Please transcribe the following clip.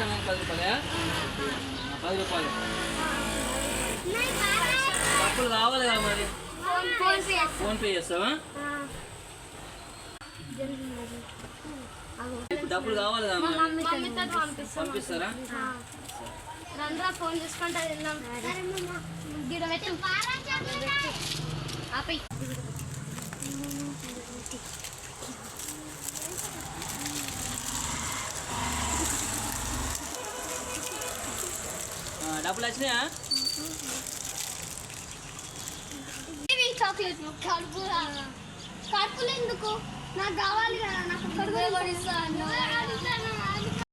ఇస్తాను 10 రూపాయలు. 10 రూపాయలు డబ్బులు కావాలి కదా మరి. ఫోన్పే చేస్తావా? డబ్బులు కావాలి కదా పంపిస్తారా? ఫోన్ చూసుకుంటా డబ్బులు వచ్చినాయా? చాక్లెట్లు కడుపులు ఎందుకు? నాకు కావాలి కదా, నాకు